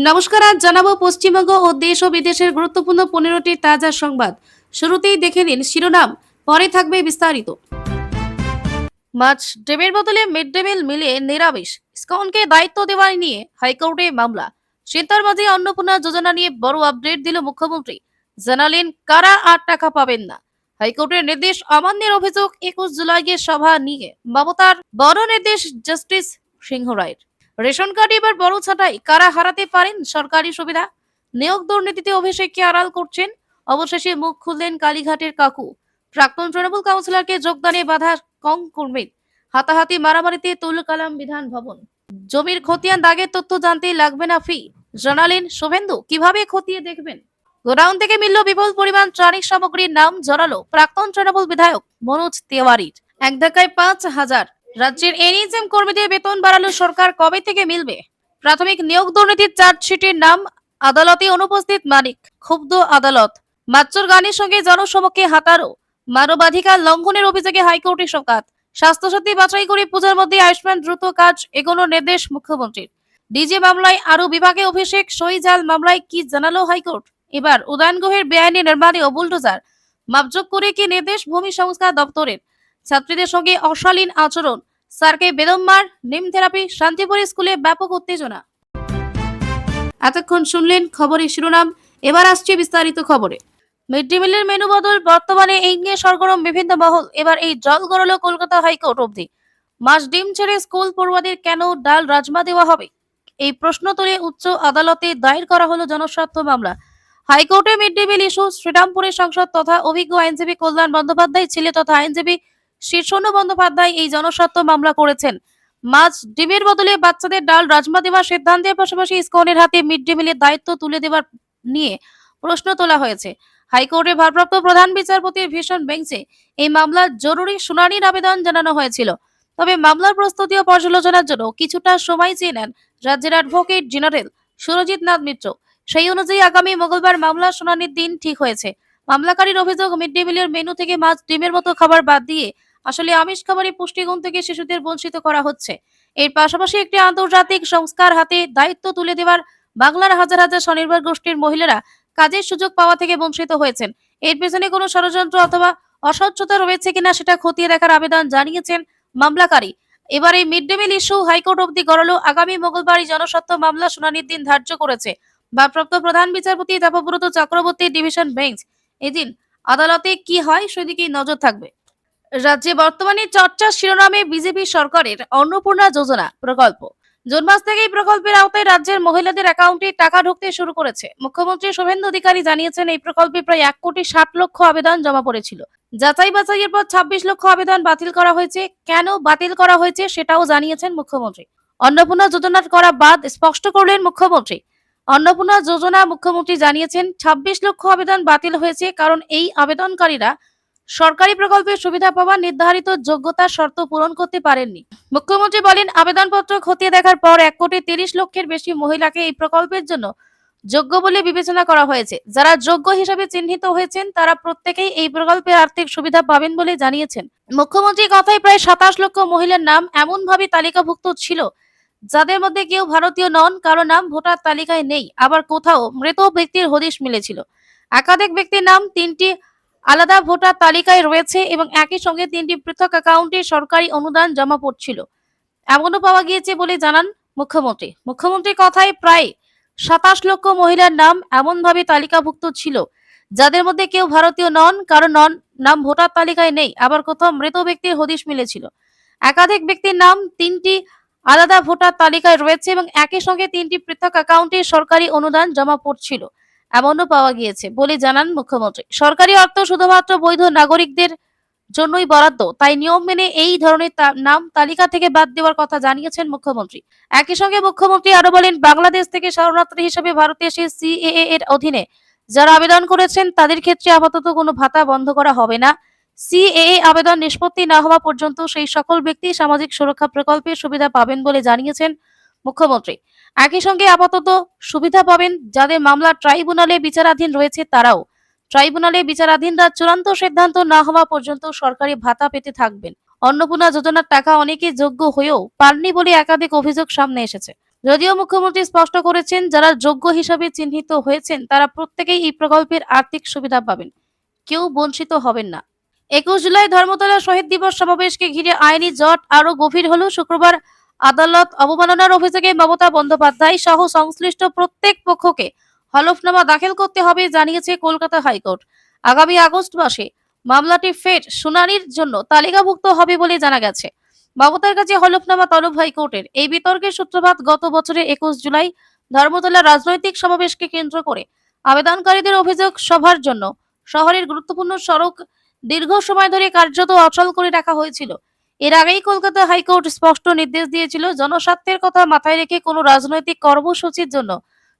নমস্কার, আজ জানাবো পশ্চিমবঙ্গ ও দেশ ও বিদেশের গুরুত্বপূর্ণ 15টি তাজা সংবাদ। শুরুতেই দেখে নিন শিরোনাম, পরে থাকবে বিস্তারিত। মাছ ডিমের বদলে মিড ডে মিল মিলিয়ে নিরামিষ, ইসকনকে দায়িত্ব দেওয়া নিয়ে হাইকোর্টে মামলা। চিন্তার মাঝে অন্নপূর্ণা যোজনা নিয়ে বড় আপডেট দিল মুখ্যমন্ত্রী। জানালেন কারা 8 টাকা পাবেন না। হাইকোর্টের নির্দেশ অমান্যের অভিযোগ 21 জুলাইয়ের সভা নিয়ে মমতার বড় নির্দেশ জাস্টিস সিংহ রায়ের। রেশন কার্ড এবার বড় ছাঁটাই, কারা হারাতে পারেন সরকারি সুবিধা। নিয়োগ দুর্নীতিতে অভিষেককে আড়াল করছেন, অবশেষে মুখ খুললেন কালীঘাটের কাকু। প্রাক্তন তৃণমূল কাউন্সিলরকে যোগদানে বাধা কং কর্মীর। হাতাহাতি মারামারিতে তুল কালাম বিধান ভবন। জমির খতিয়ান দাগের তথ্য জানতে লাগবে না ফি, জানালেন শুভেন্দু। কিভাবে খতিয়ে দেখবেন। গোডাউন থেকে মিলল বিপুল পরিমাণ ট্রানিক সামগ্রীর নাম জড়ালো প্রাক্তন তৃণমূল বিধায়ক মনোজ তেওয়ারির। এক ধাক্কায় 5,000। রাজ্যের এনএইচএম কর্মীদের বেতন বাড়ালো সরকার, কবে থেকে মিলবে। প্রাথমিক নিয়োগ দুর্নীতির চার্জশিটের নাম আদালতে অনুপস্থিত মানিক, ক্ষুব্ধ আদালত। মাচ্চর গানের সঙ্গে জনসমক্ষে হাতারো, মানবাধিকার লঙ্ঘনের অভিযোগে হাইকোর্টে শোকাত। স্বাস্থ্যসাথী বাছাই করে পূজার মধ্যে আয়ুষ্মান দ্রুত কাজ এগোনোর নির্দেশ মুখ্যমন্ত্রীর। ডিজে মামলায় আরো বিভাগে অভিষেক, সইজাল মামলায় কি জানালো হাইকোর্ট। এবার উদয়ন গুহের বেআইনি নির্মাণে ও বুলডোজার মাপজোক করে কি নির্দেশ ভূমি সংস্কার দপ্তরের। ছাত্রীদের সঙ্গে অশালীন আচরণ, স্যারকে বেদম মার, নিম থেরাপি। শান্তিপুর স্কুলে ব্যাপক উত্তেজনা। এতক্ষণ শুনলেন খবরের শিরোনাম, এবার আসছে বিস্তারিত খবরে। মিড ডে মিলের মেনু বদল, বর্তমানে এই নিয়ে সরগরম বিভিন্ন মহল। এবার এই জল গড়ালো কলকাতা হাইকোর্ট অবধি। মাছ ডিম ছেড়ে স্কুল পড়ুয়াদের কেন ডাল রাজমা দেওয়া হবে, এই প্রশ্ন তুলে উচ্চ আদালতে দায়ের করা হলো জনস্বার্থ মামলা। হাইকোর্টে মিড ডে মিল ইস্যু। শ্রীরামপুরের সাংসদ তথা অভিজ্ঞ আইনজীবী কল্যাণ বন্দ্যোপাধ্যায় ছেলে তথা আইনজীবী শীর্ষণ বন্দ্যোপাধ্যায় এই জনস্বার্থ মামলা করেছেন। মাছ ডিমের বদলে বাচ্চাদের ডাল রাজমা দেওয়ার সিদ্ধান্তের পাশাপাশি ইসকনের হাতে মিড ডে মিলের দায়িত্ব তুলে দেওয়ার নিয়ে প্রশ্ন তোলা হয়েছে। হাইকোর্টের ভারপ্রাপ্ত প্রধান বিচারপতির ভীষণ বেঞ্চে এই মামলার জরুরি শুনানির আবেদন জানানো হয়েছিল। তবে মামলার প্রস্তুতি ও পর্যালোচনার জন্য কিছুটা সময় চেয়ে নেন রাজ্যের অ্যাডভোকেট জেনারেল সুরজিৎ নাথ মিত্র। সেই অনুযায়ী আগামী মঙ্গলবার মামলার শুনানির দিন ঠিক হয়েছে। মামলাকারীর অভিযোগ, মিড ডে মিলের মেনু থেকে মাছ ডিমের মতো খাবার বাদ দিয়ে আসলে আমিষ খাবারের পুষ্টিগুণ থেকে শিশুদের বঞ্চিত করা হচ্ছে। এর পাশাপাশি একটি আন্তর্জাতিক সংস্কার হাতে দায়িত্ব তুলে দেওয়ার বাংলার হাজার হাজার স্বনির্ভর গোষ্ঠীর মহিলারা কাজের সুযোগ পাওয়া থেকে বঞ্চিত হয়েছেন। এর পেছনে কোনো ষড়যন্ত্র অথবা অস্বচ্ছতা রয়েছে কিনা সেটা খতিয়ে দেখার আবেদন জানিয়েছেন মামলাকারী। এবার এই mid day meal issue high court অবধি গড়ালো। আগামী মঙ্গলবার জনস্বার্থ মামলা শুনানির দিন ধার্য করেছে ভারপ্রাপ্ত প্রধান বিচারপতি দেবব্রত চক্রবর্তীর ডিভিশন বেঞ্চ। এদিন আদালতে কি হয় সেদিকেই নজর থাকবে। রাজ্যে বর্তমানে চর্চার শিরোনামে বিজেপি সরকারের অন্নপূর্ণা যোজনা প্রকল্প। জুন মাস থেকে এই প্রকল্পের আওতায় রাজ্যের মহিলাদের অ্যাকাউন্টে টাকা ঢুকতে শুরু করেছে। মুখ্যমন্ত্রী শুভেন্দু অধিকারী জানিয়েছেন, এই প্রকল্পে প্রায় 1,60,00,000 আবেদন জমা পড়েছিল। যাচাই বাছাইয়ের পর 26 লক্ষ আবেদন বাতিল করা হয়েছে। কেন বাতিল করা হয়েছে সেটাও জানিয়েছেন মুখ্যমন্ত্রী। অন্নপূর্ণা যোজনার করা বাদ স্পষ্ট করলেন মুখ্যমন্ত্রী। অন্নপূর্ণা যোজনা মুখ্যমন্ত্রী জানিয়েছেন 26 লক্ষ আবেদন বাতিল হয়েছে কারণ এই আবেদনকারীরা সরকারি প্রকল্পের সুবিধা পাওয়া নির্ধারিত যোগ্যতার শর্ত পূরণ করতে পারেননি। মুখ্যমন্ত্রী বলেন, আবেদনপত্র খতিয়ে দেখার পর 1,30,00,000-এর বেশি মহিলাকে এই প্রকল্পের জন্য যোগ্য বলে বিবেচনা করা হয়েছে। যারা যোগ্য হিসেবে চিহ্নিত হয়েছেন তারা প্রত্যেকেই এই প্রকল্পের আর্থিক সুবিধা পাবেন বলে জানিয়েছেন। মুখ্যমন্ত্রীর কথায় প্রায় 27 লক্ষ মহিলার নাম এমনভাবে তালিকাভুক্ত ছিল যাদের মধ্যে কেউ ভারতীয় নন, কারো নাম ভোটার তালিকায় নেই, আবার কোথাও মৃত ব্যক্তির হদিশ মিলেছিল। একাধিক ব্যক্তির নাম 3টি আলাদা ভোটার তালিকায় রয়েছে এবং একই সঙ্গে 3টি পৃথক অ্যাকাউন্টে সরকারি অনুদান জমা পড়ছিল, এমনও পাওয়া গিয়েছে বলে জানান মুখ্যমন্ত্রী। মুখ্যমন্ত্রীর কথায় প্রায় 27 লক্ষ মহিলার নাম এমনভাবে তালিকাভুক্ত ছিল যাদের মধ্যে কেউ ভারতীয় নন, কারো নাম ভোটার তালিকায় নেই, আবার কোথাও মৃত ব্যক্তির হদিশ মিলেছিল। একাধিক ব্যক্তির নাম 3টি আলাদা ভোটার তালিকায় রয়েছে এবং একই সঙ্গে 3টি পৃথক অ্যাকাউন্টে সরকারি অনুদান জমা পড়ছিল, এমনও পাওয়া গিয়েছে বলে জানান মুখ্যমন্ত্রী। সরকারি অর্থ শুধুমাত্র বৈধ নাগরিকদের জন্যই বরাদ্দ, তাই নিয়ম মেনে এই ধরনের নাম তালিকা থেকে বাদ দেওয়ার কথা জানিয়েছেন মুখ্যমন্ত্রী। একই সঙ্গে মুখ্যমন্ত্রী আরো বলেন, বাংলাদেশ থেকে শরণার্থী হিসেবে ভারতে এসে সিএএ এর অধীনে যারা আবেদন করেছেন তাদের ক্ষেত্রে আপাতত কোনো ভাতা বন্ধ করা হবে না। সিএএ আবেদন নিষ্পত্তি না হওয়া পর্যন্ত সেই সকল ব্যক্তি সামাজিক সুরক্ষা প্রকল্পের সুবিধা পাবেন বলে জানিয়েছেন মুখ্যমন্ত্রী। একই সঙ্গে আপাতত সুবিধা পাবেন যাদের মামলা ট্রাইব্যুনালে বিচারাধীন রয়েছে তারাও। ট্রাইব্যুনালে বিচারাধীনরা চূড়ান্ত সিদ্ধান্ত না হওয়া পর্যন্ত সরকারি ভাতা পেতে থাকবেন। অন্নপূর্ণা যোজনার টাকা অনেকে যোগ্য হয়েও পাননি বলে একাধিক অভিযোগ সামনে এসেছে। যদিও মুখ্যমন্ত্রী স্পষ্ট করেছেন, যারা যোগ্য হিসাবে চিহ্নিত হয়েছেন তারা প্রত্যেকেই এই প্রকল্পের আর্থিক সুবিধা পাবেন, কেউ বঞ্চিত হবেন না। 21 জুলাই ধর্মতলা শহীদ দিবস সমাবেশকে ঘিরে আইনি জট আরো গভীর হলো। শুক্রবার আদালত অবমাননার অভিযোগে মমতা বন্দ্যোপাধ্যায় সহ সংশ্লিষ্ট প্রত্যেক পক্ষকে হলফনামা দাখিল করতে হবে জানিয়েছে কলকাতা হাইকোর্ট। আগামী আগস্ট মাসে মামলাটি ফের শুনানির জন্য তালিকাভুক্ত হবে বলে জানা গেছে। মমতার কাছে হলফনামা তলব হাইকোর্টের। এই বিতর্কের সূত্রপাত গত বছরের 21 জুলাই ধর্মতলা রাজনৈতিক সমাবেশকে কেন্দ্র করে। আবেদনকারীদের অভিযোগ, সভার জন্য শহরের গুরুত্বপূর্ণ সড়ক দীর্ঘ সময় ধরে কার্যত অচল করে রাখা হয়েছিল। এর আগেই কলকাতা হাইকোর্ট স্পষ্ট নির্দেশ দিয়েছিল, জনস্বার্থের কথা মাথায় রেখে কোনো রাজনৈতিক কর্মসূচির জন্য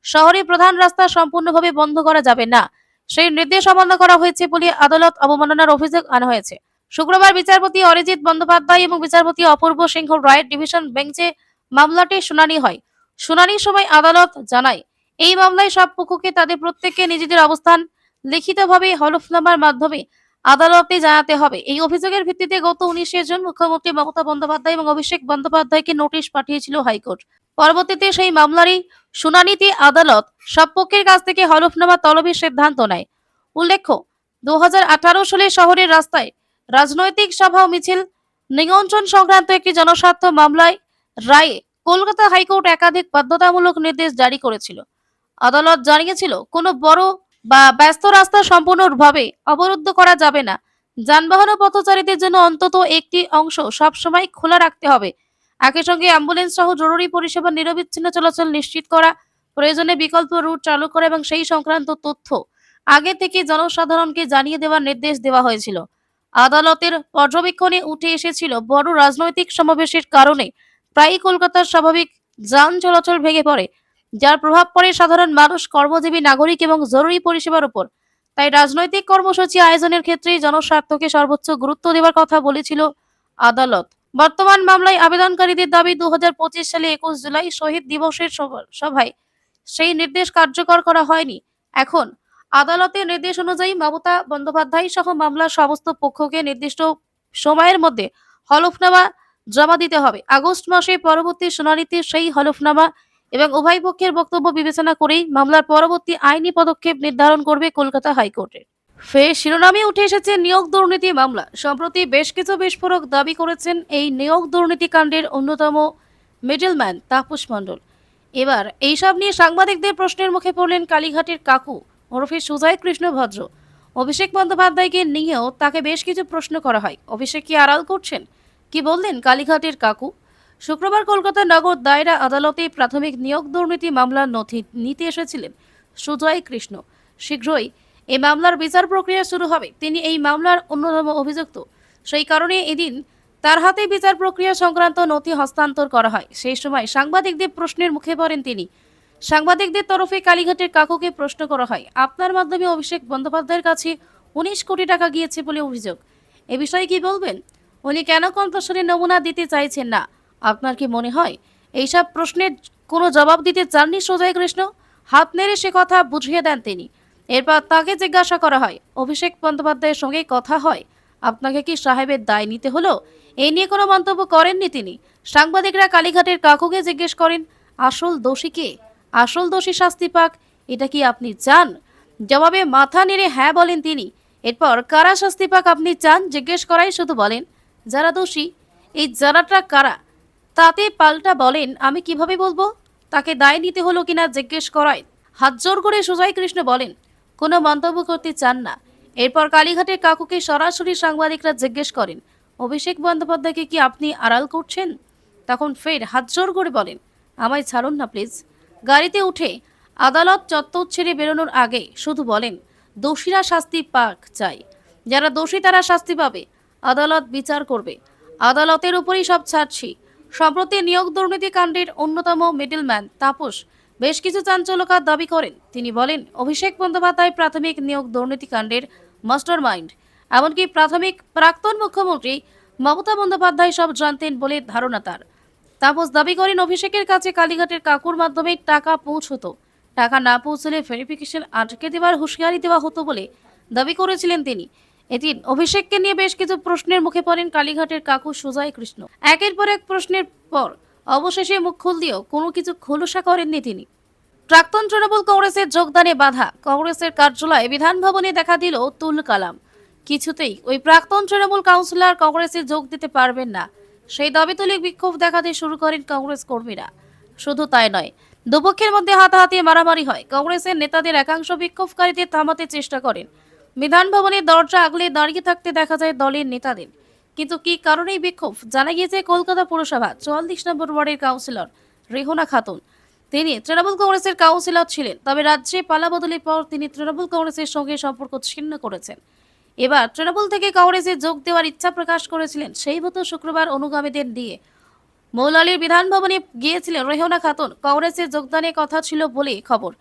শহরের প্রধান রাস্তা সম্পূর্ণভাবে বন্ধ করা যাবে না। সেই নির্দেশ অমান্য করা হয়েছে বলে আদালত অবমাননার অভিযোগ আনা হয়েছে। শুক্রবার বিচারপতি অরিজিৎ বন্দ্যোপাধ্যায় এবং বিচারপতি অপূর্ব সিংহ রায়ের ডিভিশন বেঞ্চে মামলাটি শুনানি হয়। শুনানির সময় আদালত জানায়, এই মামলায় সব পক্ষকে তাদের প্রত্যেককে নিজেদের অবস্থান লিখিতভাবে হলফনামার মাধ্যমে আদালতে জানাতে হবে। এই অভিযোগের ভিত্তিতে গত 19 জুন মুখ্যমন্ত্রী মমতা বন্দ্যোপাধ্যায় এবং অভিষেক বন্দ্যোপাধ্যায়কে নোটিশ পাঠিয়েছিল হাইকোর্ট। পরবর্তীতে সেই মামলারই শুনানিতে আদালত সব পক্ষের কাছ থেকে হলফনামা তলবের সিদ্ধান্ত নেয়। উল্লেখ্য, 2018 সালে শহরের রাস্তায় রাজনৈতিক সভা ও মিছিল নিয়ন্ত্রণ সংক্রান্ত একটি জনস্বার্থ মামলায় রায়ে কলকাতা হাইকোর্ট একাধিক বাধ্যতামূলক নির্দেশ জারি করেছিল। আদালত জানিয়েছিল, কোনো বড় বা ব্যস্ত রাস্তা সম্পূর্ণভাবে অবরুদ্ধ করা যাবে না। যানবাহন ও পথচারীদের জন্য অন্তত একটি অংশ সবসময় খোলা রাখতে হবে। একই সঙ্গে অ্যাম্বুলেন্স সহ জরুরি পরিষেবা নিরবিচ্ছিন্ন চলাচল নিশ্চিত করা, প্রয়োজনে বিকল্প রুট চালু করা এবং সেই সংক্রান্ত তথ্য আগে থেকে জনসাধারণকে জানিয়ে দেওয়ার নির্দেশ দেওয়া হয়েছিল। আদালতের পর্যবেক্ষণে উঠে এসেছিল, বড় রাজনৈতিক সমাবেশের কারণে প্রায়ই কলকাতার স্বাভাবিক যান চলাচল ভেঙে পড়ে, যার প্রভাব পড়ে সাধারণ মানুষ, কর্মজীবী নাগরিক এবং জরুরি পরিষেবার উপর। তাই রাজনৈতিক কর্মসূচি আয়োজনের ক্ষেত্রে জনস্বার্থকে সর্বোচ্চ গুরুত্ব দেওয়ার কথা বলেছিল আদালত। বর্তমান মামলায় আবেদনকারীদের দাবি, 2025 সালে 21 জুলাই শহীদ দিবসের সভায় সেই নির্দেশ কার্যকর করা হয়নি। এখন আদালতের নির্দেশ অনুযায়ী মমতা বন্দ্যোপাধ্যায় সহ মামলার সমস্ত পক্ষকে নির্দিষ্ট সময়ের মধ্যে হলফনামা জমা দিতে হবে। আগস্ট মাসে পরবর্তী শুনানিতে সেই হলফনামা এবং উভয় পক্ষের বক্তব্য বিবেচনা করেই মামলার পরবর্তী আইনি পদক্ষেপ নির্ধারণ করবে কলকাতা হাইকোর্টে। ফের শিরোনামে উঠে এসেছে নিয়োগ দুর্নীতি মামলা। সম্প্রতি বেশ কিছু বিস্ফোরক দাবি করেছেন এই নিয়োগ দুর্নীতি কাণ্ডের অন্যতম মিডলম্যান তাপস মণ্ডল। এবার এইসব নিয়ে সাংবাদিকদের প্রশ্নের মুখে পড়লেন কালীঘাটের কাকু ওরফে সুজয় কৃষ্ণ ভদ্র। অভিষেক বন্দ্যোপাধ্যায়কে নিয়েও তাকে বেশ কিছু প্রশ্ন করা হয়। অভিষেক কি আড়াল করছেন? কি বললেন কালীঘাটের কাকু? শুক্রবার কলকাতা নগর দায়রা আদালতে প্রাথমিক নিয়োগ দুর্নীতি মামলার নথি নিতে এসেছিলেন সুজয় কৃষ্ণ। শীঘ্রই এই মামলার বিচার প্রক্রিয়া শুরু হবে। তিনি এই মামলার অন্যতম অভিযুক্ত। সেই কারণে এদিন তার হাতে বিচার প্রক্রিয়া সংক্রান্ত নথি হস্তান্তর করা হয়। সেই সময় সাংবাদিকদের প্রশ্নের মুখে পড়েন তিনি। সাংবাদিকদের তরফে কালীঘাটের কাকুকে প্রশ্ন করা হয়, আপনার মাধ্যমে অভিষেক বন্দ্যোপাধ্যায়ের কাছে 19 কোটি টাকা গিয়েছে বলে অভিযোগ। এ বিষয়ে কি বলবেন? উনি কেন কণ্ঠস্বরের নমুনা দিতে চাইছেন না? আপনার কি মনে হয় এইসব প্রশ্নের কোনো জবাব দিতে চাননি সুজয় কৃষ্ণ? হাত নেড়ে সে কথা বুঝিয়ে দেন তিনি। এরপর তাকে জিজ্ঞাসা করা হয়, অভিষেক বন্দ্যোপাধ্যায়ের সঙ্গে কথা হয়, আপনাকে কি সাহেবের দায় নিতে হলো? এই নিয়ে কোনো মন্তব্য করেননি তিনি। সাংবাদিকরা কালীঘাটের কাকুকে জিজ্ঞেস করেন, আসল দোষী কে? আসল দোষী শাস্তি পাক, এটা কি আপনি চান? জবাবে মাথা নেড়ে হ্যাঁ বলেন তিনি। এরপর কারা শাস্তি পাক আপনি চান জিজ্ঞেস করায় শুধু বলেন, যারা দোষী। এই যারাটা কারা? তাতে পাল্টা বলেন, আমি কিভাবে বলবো? তাকে দায় নিতে হলো কিনা জিজ্ঞেস করায় হাত জোর করে সুজয় কৃষ্ণ বলেন, কোনো মন্তব্য করতে চান না। এরপর কালীঘাটের কাকুকে সরাসরি সাংবাদিকরা জিজ্ঞেস করেন, অভিষেক বন্দ্যোপাধ্যায়কে কি আপনি আড়াল করছেন? তখন ফের হাত জোর করে বলেন, আমায় ছাড়ুন না প্লিজ। গাড়িতে উঠে আদালত চত্বর ছেড়ে বেরোনোর আগে শুধু বলেন, দোষীরা শাস্তি পাক চাই, যারা দোষী তারা শাস্তি পাবে, আদালত বিচার করবে, আদালতের উপরই সব ছাড়ছি। সম্প্রতি নিয়োগ দুর্নীতি কাণ্ডের অন্যতম মিডলম্যান তাপস বেশ কিছু চাঞ্চল্যকর দাবি করেন। তিনি বলেন, অভিষেক বন্দ্যোপাধ্যায় প্রাথমিক নিয়োগ দুর্নীতি কাণ্ডের মাস্টার মাইন্ড। এমনকি প্রাক্তন মুখ্যমন্ত্রী মমতা বন্দ্যোপাধ্যায় সব জানতেন বলে ধারণা তার। তাপস দাবি করেন, অভিষেকের কাছে কালীঘাটের কাকুর মাধ্যমে টাকা পৌঁছতো। টাকা না পৌঁছলে ভেরিফিকেশন আটকে দেওয়ার হুঁশিয়ারি দেওয়া হতো বলে দাবি করেছিলেন তিনি। এদিন অভিষেককে নিয়ে বেশ কিছু প্রশ্নের মুখে পড়েন কালীঘাটের কাকু সুজয় কৃষ্ণ। একের পর এক প্রশ্নের পর অবশেষে মুখ খুললেও কোনো কিছু খোলসা করেননি তিনি। প্রাক্তন তৃণমূল কংগ্রেসের যোগদানে বাধা, কংগ্রেসের কার্যালয়ে বিধান ভবনে দেখা দিল তুল কালাম। কিছুতেই ওই প্রাক্তন তৃণমূল কাউন্সিলর কংগ্রেসে যোগ দিতে পারবেন না, সেই দাবি তুলে বিক্ষোভ দেখাতে শুরু করেন কংগ্রেস কর্মীরা। শুধু তাই নয়, দুপক্ষের মধ্যে হাতাহাতি মারামারি হয়। কংগ্রেসের নেতাদের একাংশ বিক্ষোভকারীদের থামাতে চেষ্টা করেন। বিধান ভবনের দরজা আগলে দাঁড়িয়ে থাকতে দেখা যায় দলের নেতাদের। কিন্তু কি কারণে এই বিক্ষোভ জানা গিয়েছে কলকাতা পুরসভা 44 নম্বর ওয়ার্ডের কাউন্সিলর রেহনা খাতুন। তিনি তৃণমূল কংগ্রেসের কাউন্সিলর ছিলেন, তবে রাজ্যে পালাবদলের পর তিনি তৃণমূল কংগ্রেসের সঙ্গে সম্পর্ক ছিন্ন করেছেন। এবার তৃণমূল থেকে কংগ্রেসে যোগ দেওয়ার ইচ্ছা প্রকাশ করেছিলেন। সেই মতো শুক্রবার অনুগামীদের দিয়ে মৌলালির বিধান ভবনে গিয়েছিলেন রেহনা খাতুন। কংগ্রেসে যোগদানের কথা ছিল বলে খবর,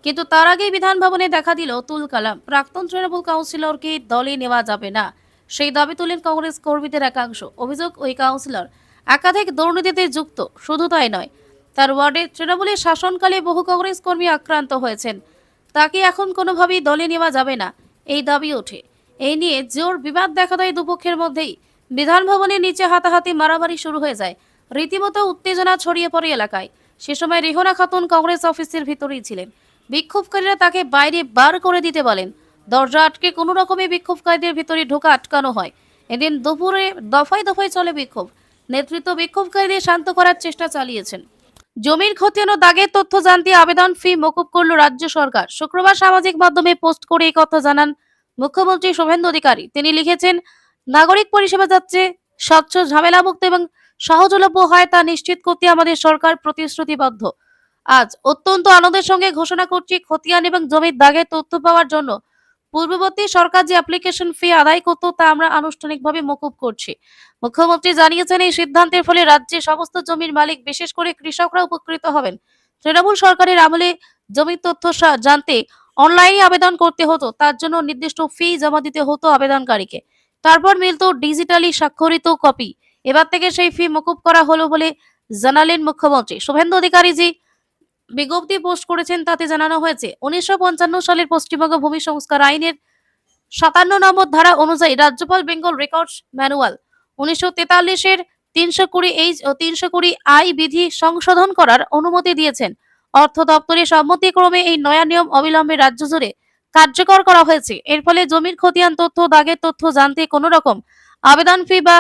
কিন্তু তার আগেই বিধান ভবনে দেখা দিল তুল কালাম। প্রাক্তন তৃণমূল কাউন্সিলরকে দলে নেওয়া যাবে না, সেই দাবি তুলেন কংগ্রেস কর্মীদের একাংশ। অভিযোগ, ওই কাউন্সিলর একাধিক দুর্নীতিতে যুক্ত। শুধু তাই নয়, তার ওয়ার্ডে তৃণমূলের শাসনকালে বহু কংগ্রেস কর্মী আক্রান্ত হয়েছেন। তাকে এখন কোনোভাবেই দলে নেওয়া যাবে না, এই দাবি ওঠে। এই নিয়ে জোর বিবাদ দেখা দেয় দুপক্ষের মধ্যেই। বিধান ভবনের নিচে হাতাহাতি মারামারি শুরু হয়ে যায়। রীতিমতো উত্তেজনা ছড়িয়ে পড়ে এলাকায়। সে সময় রেহনা খাতুন কংগ্রেস অফিসের ভিতরেই ছিলেন। বিক্ষোভকারীরা তাকে বাইরে বার করে দিতে বলেন। দরজা আটকে কোনো রকমে বিক্ষোভকারীদের ভিতরে ঢোকা আটকানো হয়। এদিন দুপুরে দফায় দফায় চলে বিক্ষোভ। নেতৃত্ব বিক্ষোভকারীদের শান্ত করার চেষ্টা চালিয়েছেন। জমির খতিয়ান ও দাগের তথ্য জানতে আবেদন ফি মকুব করল রাজ্য সরকার। শুক্রবার সামাজিক মাধ্যমে পোস্ট করে এই কথা জানান মুখ্যমন্ত্রী শুভেন্দু অধিকারী। তিনি লিখেছেন, নাগরিক পরিষেবা যাচ্ছে স্বচ্ছ, ঝামেলামুক্ত এবং সহজলভ্য হয় তা নিশ্চিত করতে আমাদের সরকার প্রতিশ্রুতিবদ্ধ। আজ অত্যন্ত আনন্দের সঙ্গে ঘোষণা করছি, খতিয়ান এবং জমির দাগের তথ্য পাওয়ার জন্য পূর্ববর্তী সরকার যে অ্যাপ্লিকেশন ফি আদায় করত তা আমরা আনুষ্ঠানিকভাবে মকুব করছি। মুখ্যমন্ত্রী জানিয়েছেন, এই সিদ্ধান্তের ফলে রাজ্যে সমস্ত জমির মালিক, বিশেষ করে কৃষকরা উপকৃত হবেন। তৃণমূল সরকারের আমলে জমির তথ্য জানতে অনলাইনে আবেদন করতে হতো, তার জন্য নির্দিষ্ট ফি জমা দিতে হতো আবেদনকারীকে, তারপর মিলত ডিজিটালি স্বাক্ষরিত কপি। এবার থেকে সেই ফি মকুব করা হলো বলে জানালেন মুখ্যমন্ত্রী শুভেন্দু অধিকারী। জি বিজ্ঞপ্তি পোস্ট করেছেন, তাতে জানানো হয়েছে 1955 সালের পশ্চিমবঙ্গ ভূমি সংস্কার আইনের 57 নম্বর ধারা অনুযায়ী রাজ্যপাল বেঙ্গল রেকর্ডস ম্যানুয়াল 1943-এর 320H ও 320I বিধি সংশোধন করার অনুমতি দিয়েছেন। অর্থ দপ্তরের সম্মতিক্রমে এই নয়া নিয়ম অবিলম্বে রাজ্য জুড়ে কার্যকর করা হয়েছে। এর ফলে জমির খতিয়ান তথ্য, দাগের তথ্য জানতে কোনো রকম আবেদন ফি বা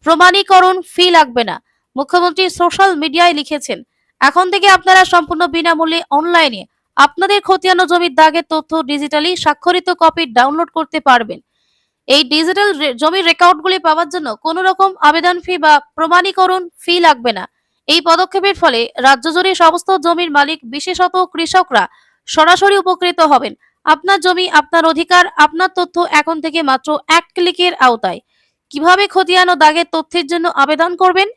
প্রমাণীকরণ ফি লাগবে না। মুখ্যমন্ত্রী সোশ্যাল মিডিয়ায় লিখেছেন, এখন থেকে আপনারা সম্পূর্ণ বিনামূল্যে অনলাইনে আপনাদের খতিয়ান ও জমির দাগের তথ্য ডিজিটালি স্বাক্ষরিত কপি ডাউনলোড করতে পারবেন। এই ডিজিটাল জমির রেকর্ডগুলি পাওয়ার জন্য কোনো রকম আবেদন ফি বা প্রমাণীকরণ ফি লাগবে না। এই পদক্ষেপের ফলে রাজ্য জুড়ে সমস্ত জমির মালিক, বিশেষত কৃষকরা সরাসরি উপকৃত হবেন। আপনার জমি, আপনার অধিকার, আপনার তথ্য এখন থেকে মাত্র 1 ক্লিকের আওতায়। কিভাবে খতিয়ান ও দাগের তথ্যের জন্য আবেদন করবেন?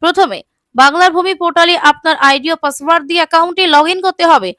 প্রথমে বাংলার ভূমি পোর্টালে আপনার আইডি ও পাসওয়ার্ড দিয়ে অ্যাকাউন্টে লগইন করতে হবে।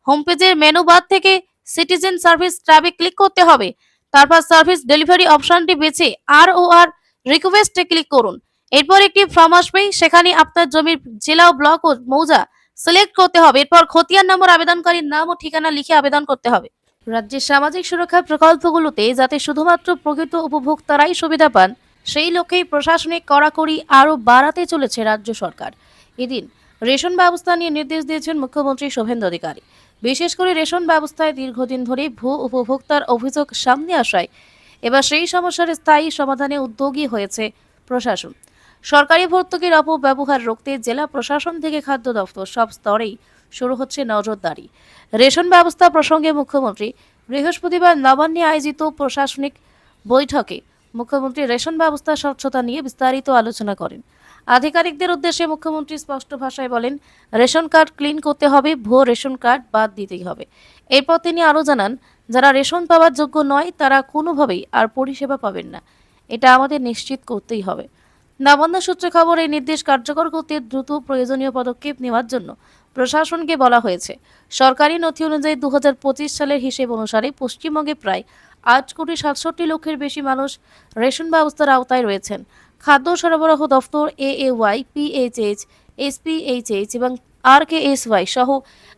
হোম পেজের মেনু বার থেকে সিটিজেন সার্ভিস ট্যাবে ক্লিক করতে হবে। তারপর সার্ভিস ডেলিভারি অপশনটি বেছে ROR রিকোয়েস্টে ক্লিক করুন। এরপর একটি ফর্ম আসবে, সেখানে আপনার জমির জেলা, ব্লক ও মৌজা সিলেক্ট করতে হবে। এরপর খতিয়ান নম্বর, আবেদনকারীর নাম ও ঠিকানা লিখে আবেদন করতে হবে। রাজ্যের সামাজিক সুরক্ষা প্রকল্পগুলোতে যাতে শুধুমাত্র প্রকৃত উপভোক্তারাই সুবিধা পান, সেই লক্ষ্যেই প্রশাসনিক কড়াকড়ি আরও বাড়াতে চলেছে রাজ্য সরকার। এদিন রেশন ব্যবস্থা নিয়ে নির্দেশ দিয়েছেন মুখ্যমন্ত্রী শুভেন্দু অধিকারী। বিশেষ করে রেশন ব্যবস্থায় দীর্ঘদিন ধরে ভূ উপভোক্তার অভিযোগ সামনে আসায় এবার সেই সমস্যার স্থায়ী সমাধানে উদ্যোগী হয়েছে প্রশাসন। সরকারি ভর্তুকির অপব্যবহার রুখতে জেলা প্রশাসন থেকে খাদ্য দপ্তর সব স্তরেই শুরু হচ্ছে নজরদারি। রেশন ব্যবস্থা প্রসঙ্গে মুখ্যমন্ত্রী বৃহস্পতিবার নবান্নে আয়োজিত প্রশাসনিক বৈঠকে মুখ্যমন্ত্রী রেশন ব্যবস্থা স্বচ্ছতা নিয়ে বিস্তারিত আলোচনা করেন। আধিকারিকদের উদ্দেশ্যে মুখ্যমন্ত্রী স্পষ্ট ভাষায় বলেন, রেশন কার্ড ক্লিন করতে হবে, ভুয়ো রেশন কার্ড বাদ দিতেই হবে। এরপর তিনি আরও জানান, যারা রেশন পাওয়ার যোগ্য নয় তারা কোনোভাবেই আর পরিষেবা পাবেন না, এটা আমাদের নিশ্চিত করতেই হবে। নবান্ন সূত্রে খবর, এই নির্দেশ কার্যকর করতে দ্রুত প্রয়োজনীয় পদক্ষেপ নেওয়ার জন্য প্রশাসনকে বলা হয়েছে। সরকারি নথি অনুযায়ী 2025 সালের হিসেব অনুসারে পশ্চিমবঙ্গে প্রায় 8,67,00,000-এর বেশি মানুষ রেশন ব্যবস্থার আওতায় রয়েছেন। খাদ্য সরবরাহ দফতর, AAY, PHH, SPHH এবং RKSY সহ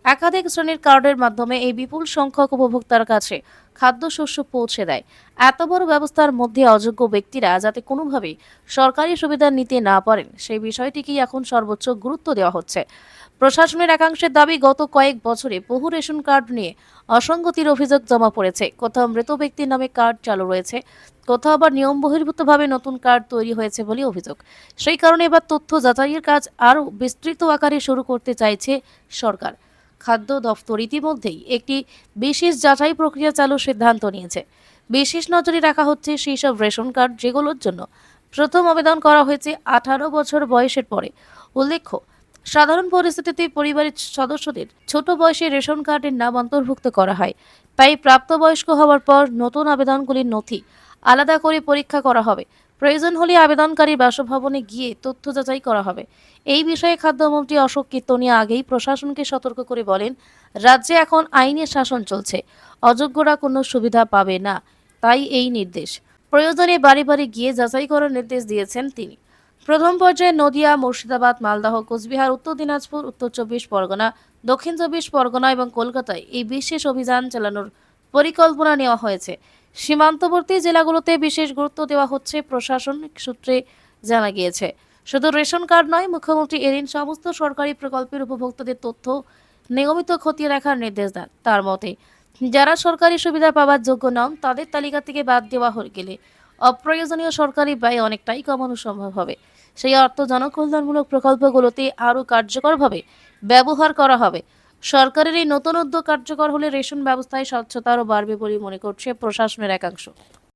একাধিক শ্রেণীর কার্ডের মাধ্যমে এই বিপুল সংখ্যক উপভোক্তার কাছে খাদ্যশস্য পৌঁছে দেয়। এত বড় ব্যবস্থার মধ্যে অযোগ্য ব্যক্তিরা যাতে কোনোভাবেই সরকারি সুবিধা নিতে না পারেন সেই বিষয়টিকেই এখন সর্বোচ্চ গুরুত্ব দেওয়া হচ্ছে। প্রশাসনের একাংশের দাবি, গত কয়েক বছরে বহু রেশন কার্ড নিয়ে অসঙ্গতির অভিযোগ জমা পড়েছে। কোথাও মৃত ব্যক্তির নামে কার্ড চালু রয়েছে, কোথাও আবার নিয়ম বহির্ভূতভাবে নতুন কার্ড তৈরি হয়েছে বলে অভিযোগ। সেই কারণে এবার তথ্য যাচাইয়ের কাজ আরও বিস্তৃত আকারে শুরু করতে চাইছে সরকার। খাদ্য দফতর ইতিমধ্যেই একটি বিশেষ যাচাই প্রক্রিয়া চালুর সিদ্ধান্ত নিয়েছে। বিশেষ নজরে রাখা হচ্ছে সেই সব রেশন কার্ড যেগুলোর জন্য প্রথম আবেদন করা হয়েছে 18 বছর বয়সের পরে। উল্লেখ্য, সাধারণ পরিস্থিতিতে পরিবারের সদস্যদের ছোট বয়সে রেশন কার্ডের নাম অন্তর্ভুক্ত করা হয়। তাই প্রাপ্তবয়স্ক হওয়ার পর নতুন আবেদনগুলির নথি আলাদা করে পরীক্ষা করা হবে। প্রয়োজন হলে আবেদনকারী বাসভবনে গিয়ে তথ্য যাচাই করা হবে। এই বিষয়ে খাদ্যমন্ত্রী অশোক কীর্তনিয়া আগেই প্রশাসনকে সতর্ক করে বলেন, রাজ্যে এখন আইনের শাসন চলছে, অযোগ্যরা কোনো সুবিধা পাবে না। তাই এই নির্দেশ। প্রয়োজনে বাড়ি বাড়ি গিয়ে যাচাই করার নির্দেশ দিয়েছেন তিনি। প্রথম পর্যায়ে নদিয়া, মুর্শিদাবাদ, মালদহ, কোচবিহার, উত্তর দিনাজপুর, উত্তর 24 পরগনা, দক্ষিণ 24 পরগনা এবং কলকাতায় এই বিশেষ অভিযান চালানোর পরিকল্পনা নেওয়া হয়েছে। সীমান্তবর্তী জেলাগুলোতে বিশেষ গুরুত্ব দেওয়া হচ্ছে, প্রশাসনিক সূত্রে জানা গিয়েছে। শুধু রেশন কার্ড নয়, মুখ্যমন্ত্রী এদিন সমস্ত সরকারি প্রকল্পের উপভোক্তাদের তথ্য নিয়মিত খতিয়ে রাখার নির্দেশ দেন। তার মতে, যারা সরকারি সুবিধা পাওয়ার যোগ্য নন তাদের তালিকা থেকে বাদ দেওয়া হয়ে গেলে অপ্রয়োজনীয় সরকারি ব্যয় অনেকটাই কমানো সম্ভব হবে। সেই অর্থ জনকল্যাণমূলক প্রকল্পগুলোতে আরও কার্যকরভাবে ব্যবহার করা হবে। সরকারের এই নতুন উদ্যোগ কার্যকর হলে রেশন ব্যবস্থায় স্বচ্ছতা আরও বাড়বে বলে মনে করছে প্রশাসনের একাংশ।